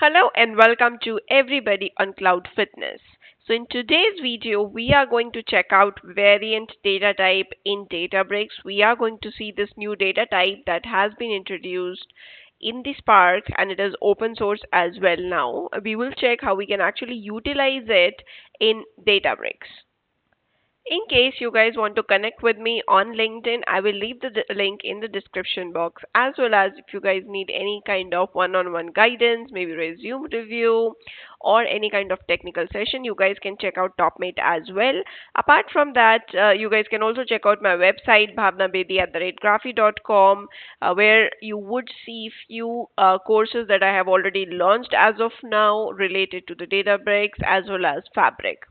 Hello and welcome to everybody on Cloud Fitness. So in today's video, we are going to check out variant data type in Databricks. We are going to see this new data type that has been introduced in the Spark and it is open source as well now. We will check how we can actually utilize it in Databricks. In case you guys want to connect with me on LinkedIn, I will leave the link in the description box, as well as if you guys need any kind of one-on-one guidance, maybe resume review or any kind of technical session, you guys can check out TopMate as well. Apart from that, you guys can also check out my website bhavnabedi@graphy.com, where you would see few courses that I have already launched as of now related to the Databricks as well as Fabric.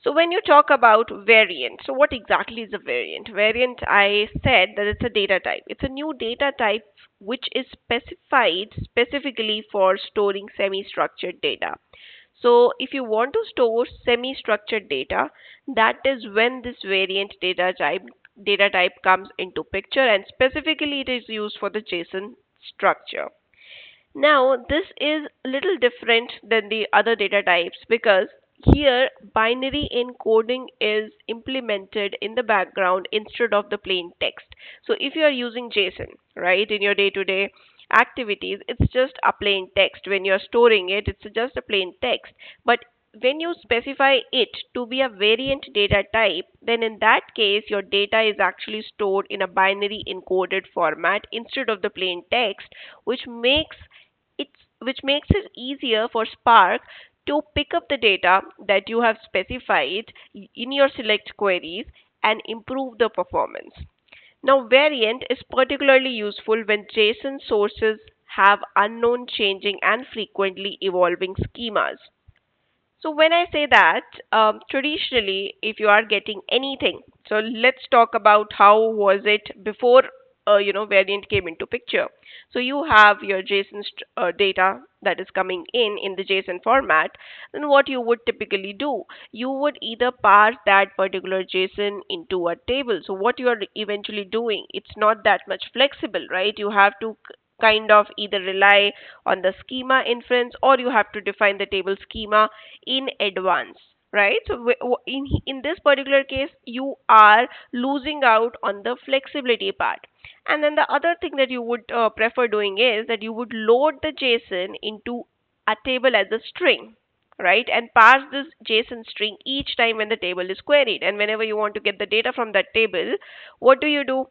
So when you talk about variant, so what exactly is a variant? Variant, I said that it's a data type. It's a new data type which is specified specifically for storing semi-structured data. So if you want to store semi-structured data, that is when this variant data type comes into picture, and specifically it is used for the JSON structure. Now, this is a little different than the other data types because here binary encoding is implemented in the background instead of the plain text. So if you are using JSON, right, in your day-to-day activities, it's just a plain text. When you're storing it, it's just a plain text. But when you specify it to be a variant data type, then in that case, your data is actually stored in a binary encoded format instead of the plain text, which makes it easier for Spark to pick up the data that you have specified in your select queries and improve the performance. Now, variant is particularly useful when JSON sources have unknown, changing, and frequently evolving schemas. So when I say that, traditionally, if you are getting anything, so let's talk about how was it before variant came into picture. So you have your JSON data that is coming in the JSON format. Then what you would typically do, you would either parse that particular JSON into a table. So what you are eventually doing, it's not that much flexible, right? You have to kind of either rely on the schema inference or you have to define the table schema in advance, right? So in this particular case you are losing out on the flexibility part. And then the other thing that you would prefer doing is that you would load the JSON into a table as a string, right, and parse this JSON string each time when the table is queried. And whenever you want to get the data from that table, what do? You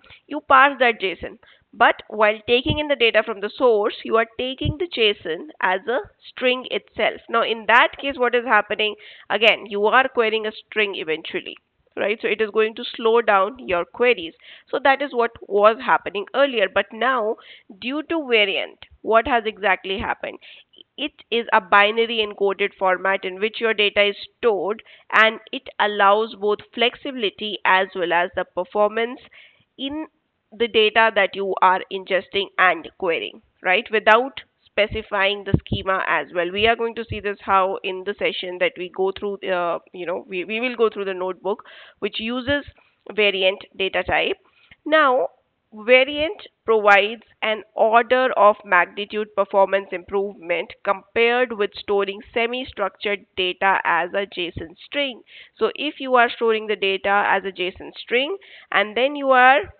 parse that JSON. But while taking in the data from the source, you are taking the JSON as a string itself. Now, in that case, what is happening? Again, you are querying a string eventually, right? So it is going to slow down your queries. So that is what was happening earlier. But now, due to variant, what has exactly happened? It is a binary encoded format in which your data is stored, and it allows both flexibility as well as the performance in the data that you are ingesting and querying, right, without specifying the schema as well. We are going to see this how in the session that we go through, we will go through the notebook which uses variant data type. Now, variant provides an order of magnitude performance improvement compared with storing semi-structured data as a JSON string. So if you are storing the data as a JSON string and then you are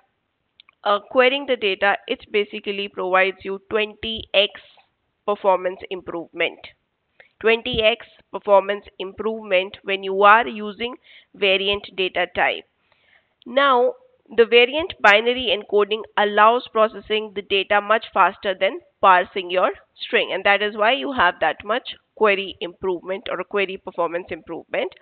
querying the data, it basically provides you 20x performance improvement. 20x performance improvement when you are using variant data type. Now, the variant binary encoding allows processing the data much faster than parsing your string, and that is why you have that much query improvement or query performance improvement.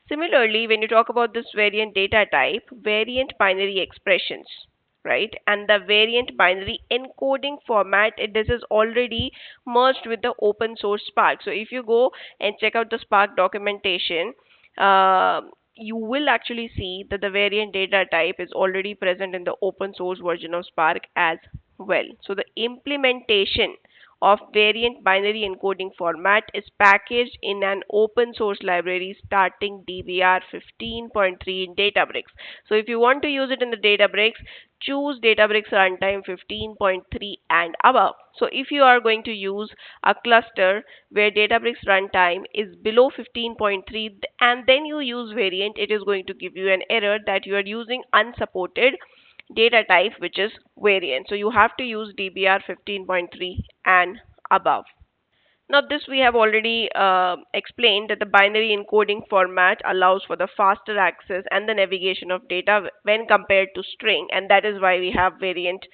Similarly, when you talk about this variant data type, variant binary expressions, right, and the variant binary encoding format, this is already merged with the open source Spark. So if you go and check out the Spark documentation, uh, you will actually see that the variant data type is already present in the open source version of Spark as well. So the implementation of variant binary encoding format is packaged in an open source library starting DBR 15.3 in Databricks. So if you want to use it in the Databricks, choose Databricks runtime 15.3 and above. So if you are going to use a cluster where Databricks runtime is below 15.3 and then you use variant, it is going to give you an error that you are using unsupported data type, which is variant. So you have to use DBR 15.3 and above. Now this we have already explained that the binary encoding format allows for the faster access and the navigation of data when compared to string, and that is why we have variant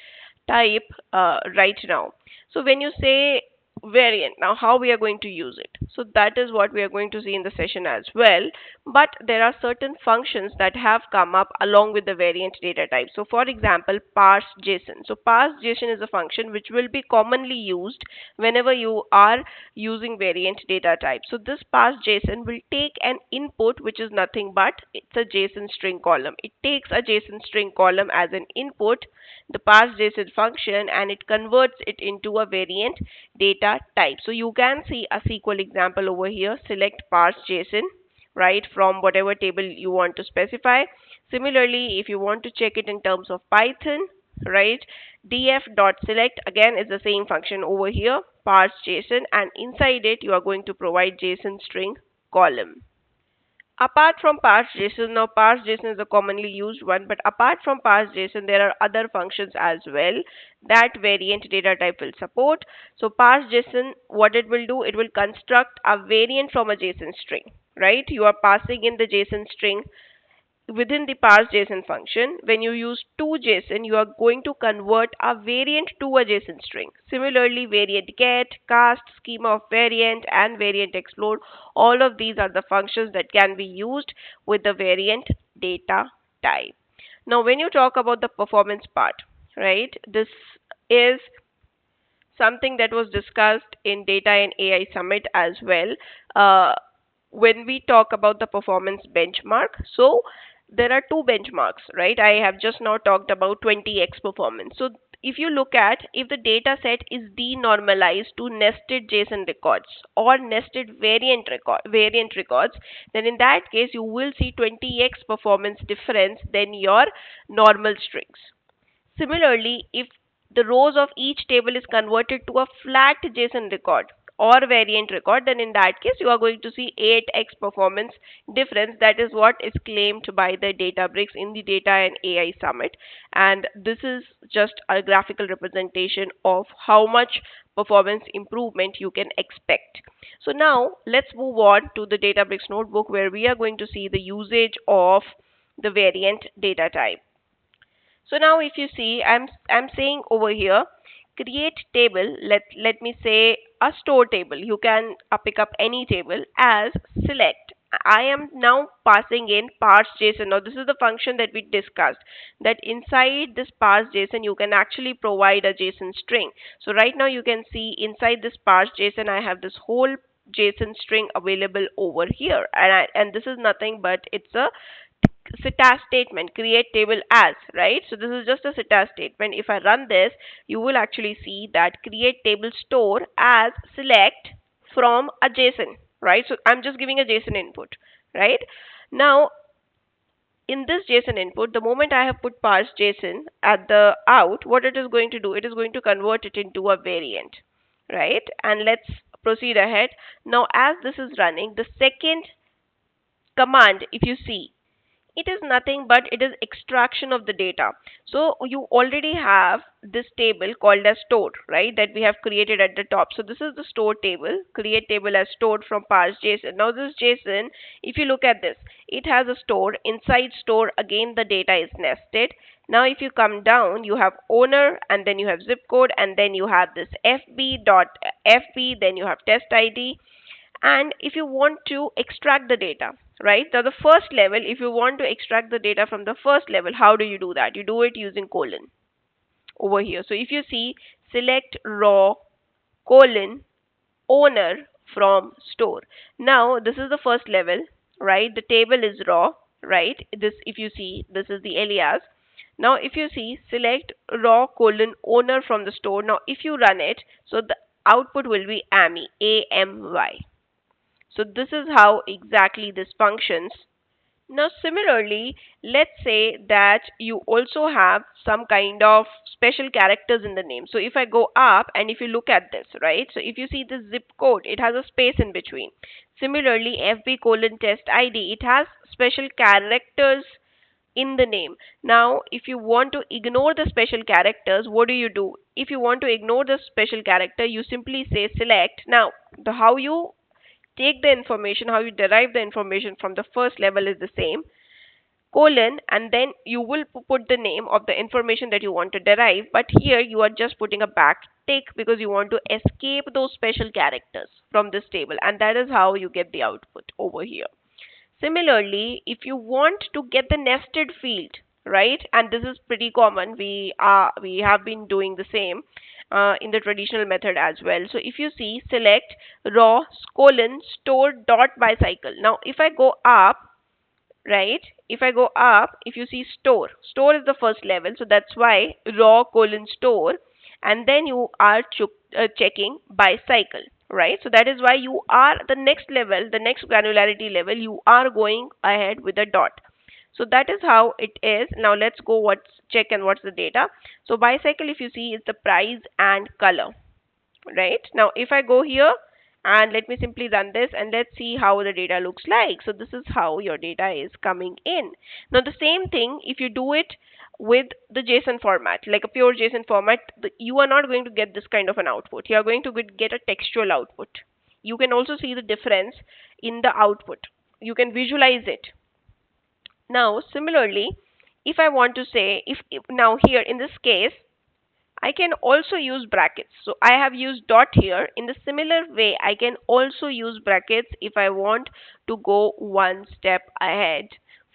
type right now. So when you say variant, now how we are going to use it? So that is what we are going to see in the session as well. But there are certain functions that have come up along with the variant data type. So for example, parse JSON. So parse JSON is a function which will be commonly used whenever you are using variant data type. So this parse JSON will take an input which is nothing but it's a JSON string column. It takes a JSON string column as an input, the parse JSON function, and it converts it into a variant data type. So you can see a SQL example over here. Select parse JSON, right, from whatever table you want to specify. Similarly, if you want to check it in terms of Python, right, df.select again is the same function over here, parse JSON, and inside it you are going to provide JSON string column. Apart from parse JSON, now parse JSON is a commonly used one, but apart from parse JSON, there are other functions as well that variant data type will support. So parse JSON, what it will do, it will construct a variant from a JSON string, right? You are passing in the JSON string within the parse JSON function. When you use toJSON, you are going to convert a variant to a JSON string. Similarly, variant get, cast, schema of variant, and variant explode, all of these are the functions that can be used with the variant data type. Now when you talk about the performance part, right, this is something that was discussed in Data and AI Summit as well. When we talk about the performance benchmark, so there are two benchmarks, right? I have just now talked about 20x performance. So if you look at, if the data set is denormalized to nested JSON records or nested variant records, then in that case you will see 20x performance difference than your normal strings. Similarly, if the rows of each table is converted to a flat JSON record or variant record, then in that case you are going to see 8x performance difference. That is what is claimed by the Databricks in the Data and AI Summit. And this is just a graphical representation of how much performance improvement you can expect. So now let's move on to the Databricks notebook where we are going to see the usage of the variant data type. So now if you see, I'm saying over here, create table. Let me say a store table. You can pick up any table as select. I am now passing in parse JSON. Now this is the function that we discussed, that inside this parse JSON you can actually provide a JSON string. So right now you can see inside this parse JSON I have this whole JSON string available over here, and this is nothing but it's a stas statement, create table as, right? So this is just a stas statement. If I run this, you will actually see that create table store as select from a JSON, right? So I'm just giving a JSON input, right? Now in this JSON input, the moment I have put parse JSON at the out, what it is going to do, it is going to convert it into a variant, right? And let's proceed ahead. Now as this is running, the second command, if you see, it is nothing but it is extraction of the data. So you already have this table called as stored, right, that we have created at the top. So this is the store table, create table as stored from parse JSON. Now this JSON, if you look at this, it has a store. Inside store again the data is nested. Now if you come down, you have owner, and then you have zip code, and then you have this fb.fb, then you have test ID. And if you want to extract the data, right, now the first level, if you want to extract the data from the first level, how do you do that? You do it using colon over here. So if you see, select raw colon owner from store. Now this is the first level, right? The table is raw, right? This, if you see, this is the alias. Now if you see, select raw colon owner from the store. Now if you run it, so output will be AMY, AMY. So this is how exactly this functions. Now, similarly, let's say that you also have some kind of special characters in the name. So if I go up and if you look at this, right? So if you see the zip code, it has a space in between. Similarly, FB colon test ID, it has special characters in the name. Now, if you want to ignore the special characters, what do? If you want to ignore the special character, you simply say select. Now, the how you take the information, how you derive the information from the first level is the same, colon, and then you will put the name of the information that you want to derive, but here you are just putting a back tick because you want to escape those special characters from this table, and that is how you get the output over here. Similarly, if you want to get the nested field, right, and this is pretty common, we have been doing the same in the traditional method as well. So if you see, select raw colon store dot bicycle. Now if I go up, right, if I go up, if you see store is the first level, so that's why raw colon store, and then you are checking bicycle, right? So that is why you are the next level, the next granularity level, you are going ahead with a dot. So that is how it is. Now let's go what's check and what's the data. So bicycle, if you see, is the price and color, right? Now if I go here and let me simply run this and let's see how the data looks like. So this is how your data is coming in. Now the same thing, if you do it with the JSON format, like a pure JSON format, you are not going to get this kind of an output. You are going to get a textual output. You can also see the difference in the output. You can visualize it. Now similarly, if I want to say, if now here in this case, I can also use brackets. So I have used dot here. In the similar way, I can also use brackets if I want to go one step ahead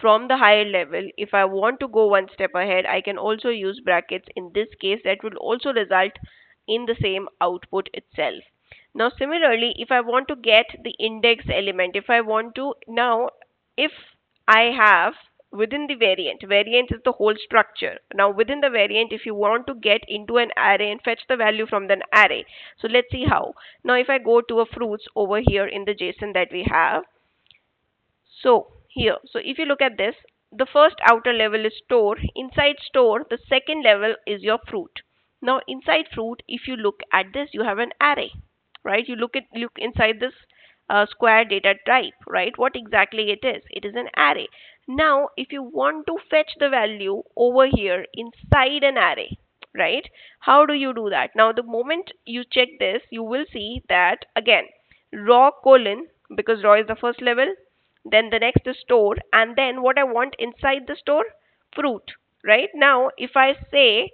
from the higher level. If I want to go one step ahead, I can also use brackets. In this case, that will also result in the same output itself. Now similarly, if I want to get the index element, if I want to now, if I have within the variant is the whole structure. Now within the variant, if you want to get into an array and fetch the value from the array, so let's see how. Now if I go to a fruits over here in the JSON that we have, so here, so if you look at this, the first outer level is store. Inside store, the second level is your fruit. Now inside fruit, if you look at this, you have an array, right? You look inside this square data type, right? What exactly it is? It is an array. Now if you want to fetch the value over here inside an array, right, how do you do that? Now the moment you check this, you will see that again, raw colon, because raw is the first level, then the next is store, and then what I want inside the store, fruit, right? Now if I say,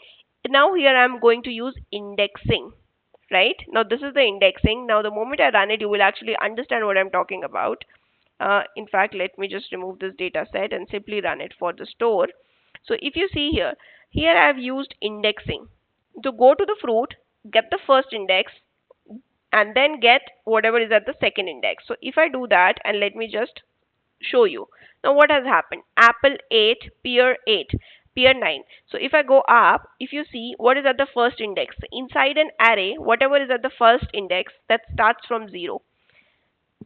now here I'm going to use indexing, right? Now this is the indexing. Now the moment I run it, you will actually understand what I'm talking about. In fact, let me just remove this data set and simply run it for the store. So if you see here, I've used indexing to go to the fruit, get the first index, and then get whatever is at the second index. So if I do that, and let me just show you. Now what has happened? Apple 8, pear 8, pear 9. So if I go up, if you see what is at the first index, inside an array, whatever is at the first index, that starts from 0.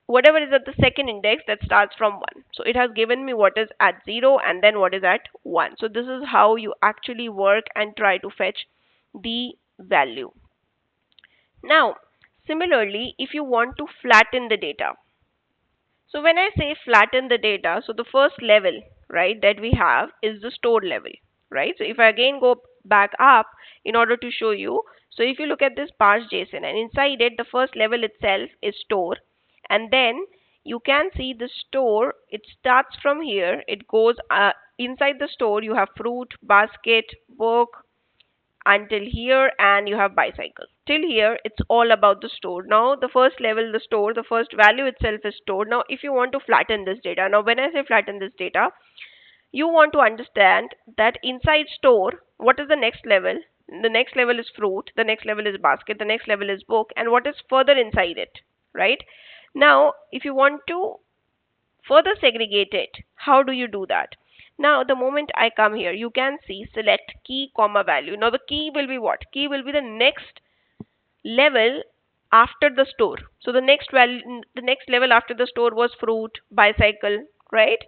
Whatever is at the second index, that starts from 1. So it has given me what is at 0 and then what is at 1. So this is how you actually work and try to fetch the value. Now similarly, if you want to flatten the data, so when I say flatten the data, so the first level, right, that we have is the store level, right? So if I again go back up in order to show you, so if you look at this parse JSON, and inside it, the first level itself is store, and then you can see the store, it starts from here, it goes inside the store, you have fruit, basket, book, until here, and you have bicycle. Till here, it's all about the store. Now the first level, the store, the first value itself is stored. Now if you want to flatten this data, now when I say flatten this data, you want to understand that inside store, what is the next level? The next level is fruit, the next level is basket, the next level is book, and what is further inside it, right? Now if you want to further segregate it, how do you do that? Now the moment I come here, you can see select key comma value. Now the key will be what? Key will be the next level after the store. So the next value, the next level after the store was fruit, bicycle, right?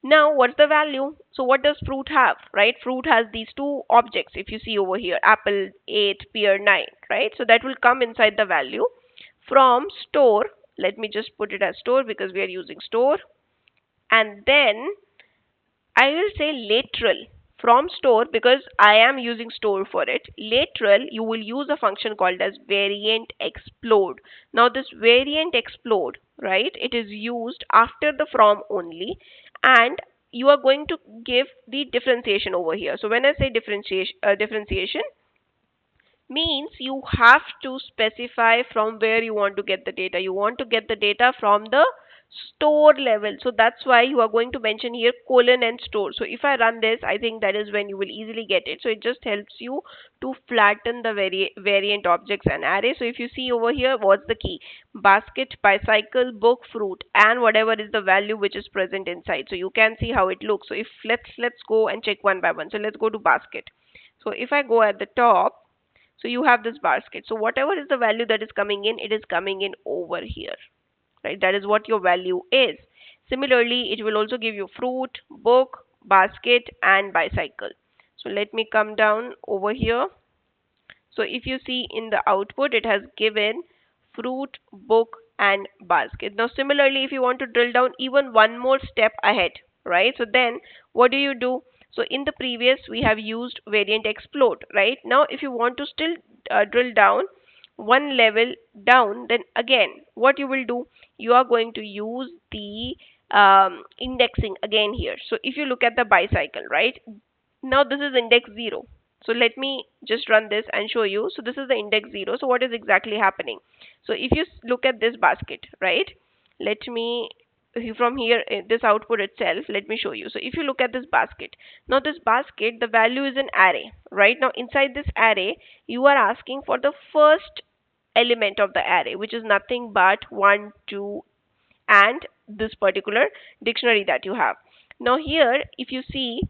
Now, what's the value? So, what does fruit have, right? Fruit has these two objects. If you see over here, apple 8, pear 9, right? So, that will come inside the value from store. Let me just put it as store because we are using store. And then I will say lateral from store because I am using store for it. Lateral, you will use a function called as variant explode. Now this variant explode, right, it is used after the from only, and you are going to give the differentiation over here. So when I say differentiation means you have to specify from where you want to get the data. You want to get the data from the store level. So that's why you are going to mention here colon and store. So if I run this, I think that is when you will easily get it. So it just helps you to flatten the variant objects and array. So if you see over here, what's the key? Basket, bicycle, book, fruit, and whatever is the value which is present inside. So you can see how it looks. So if let's go and check one by one. So let's go to basket. So if I go at the top, so you have this basket. So whatever is the value that is coming in, it is coming in over here, right? That is what your value is. Similarly, it will also give you fruit, book, basket, and bicycle. So let me come down over here. So if you see in the output, it has given fruit, book, and basket. Now similarly, if you want to drill down even one more step ahead, right? So then what do? So in the previous, we have used variant explode, right? Now if you want to still drill down one level down, then again, what you will do? You are going to use the indexing again here. So if you look at the bicycle, right? Now this is index 0. So let me just run this and show you. So this is the index 0. So what is exactly happening? So if you look at this basket, right? Let me from here this output itself, let me show you. So if you look at this basket, now this basket, the value is an array, right? Now inside this array, you are asking for the first element of the array, which is nothing but 1, 2, and this particular dictionary that you have. Now here, if you see,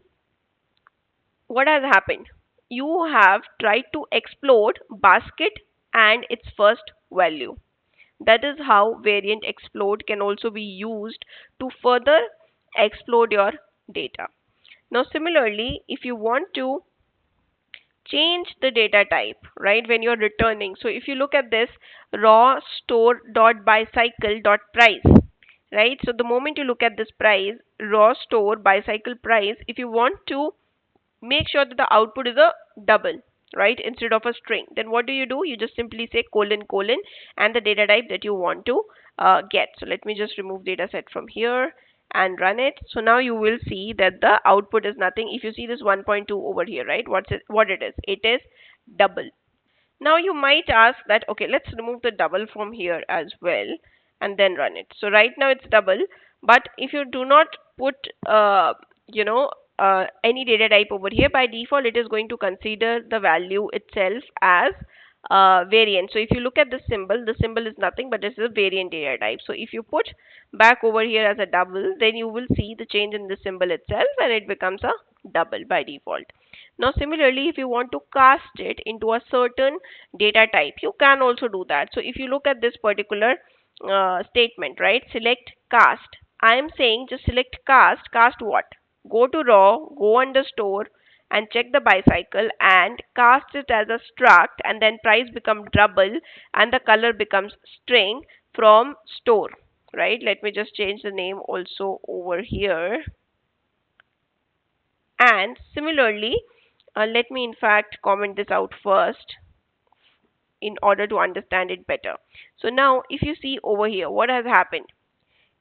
what has happened? You have tried to explode basket and its first value. That is how variant explode can also be used to further explode your data. Now similarly, if you want to change the data type, right, when you're returning. So if you look at this raw store dot bicycle dot price, right? So the moment you look at this price, raw store bicycle price, if you want to make sure that the output is a double, right, instead of a string, then what do? You just simply say colon colon and the data type that you want to get. So let me just remove data set from here and run it. So now you will see that the output is nothing. If you see this 1.2 over here, right, what it is? It is double. Now you might ask that, okay, let's remove the double from here as well and then run it. So right now it's double, but if you do not put, you know, any data type over here, by default it is going to consider the value itself as variant. So if you look at the symbol is nothing but this is a variant data type. So if you put back over here as a double, then you will see the change in the symbol itself and it becomes a double by default. Now similarly, if you want to cast it into a certain data type, you can also do that. So if you look at this particular statement, right, select cast. I am saying just select cast. Cast what? Go to raw, go under store and check the bicycle and cast it as a struct, and then price become double and the color becomes string from store, right? Let me just change the name also over here. And similarly, let me in fact comment this out first in order to understand it better. So now if you see over here, what has happened?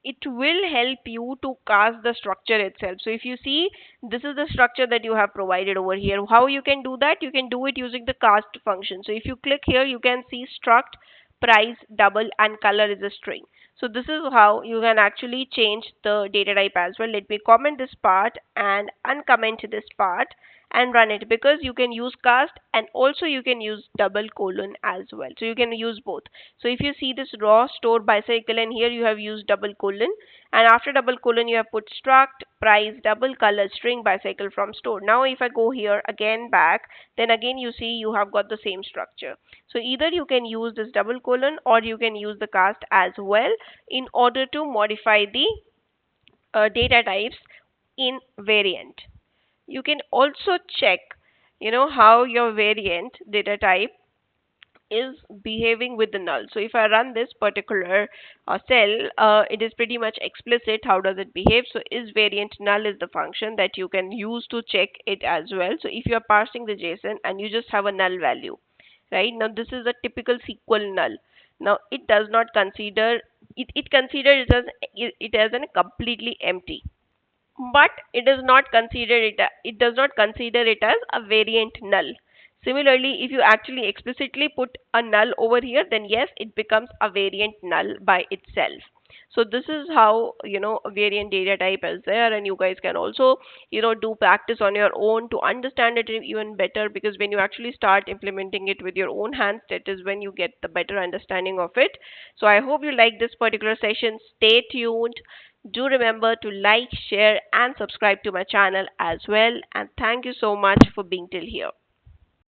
It will help you to cast the structure itself. So if you see, this is the structure that you have provided over here. How you can do that? You can do it using the cast function. So if you click here, you can see struct, price, double, and color is a string. So this is how you can actually change the data type as well. Let me comment this part and uncomment this part and run it, because you can use cast and also you can use double colon as well. So you can use both. So if you see this raw store bicycle, and here you have used double colon, and after double colon you have put struct price double color string bicycle from store. Now if I go here again back, then again you see you have got the same structure. So either you can use this double colon or you can use the cast as well in order to modify the data types in variant. You can also check, how your variant data type is behaving with the null. So if I run this particular cell, it is pretty much explicit how does it behave. So is variant null is the function that you can use to check it as well. So if you are parsing the JSON and you just have a null value, right? Now this is a typical SQL null. Now it does not consider it considers it as a completely empty, but it does not consider it does not consider it as a variant null. Similarly, if you actually explicitly put a null over here, then yes, it becomes a variant null by itself. So this is how, a variant data type is there, and you guys can also, do practice on your own to understand it even better, because when you actually start implementing it with your own hands, that is when you get the better understanding of it. So I hope you like this particular session. Stay tuned. Do remember to like, share and subscribe to my channel as well, and thank you so much for being till here.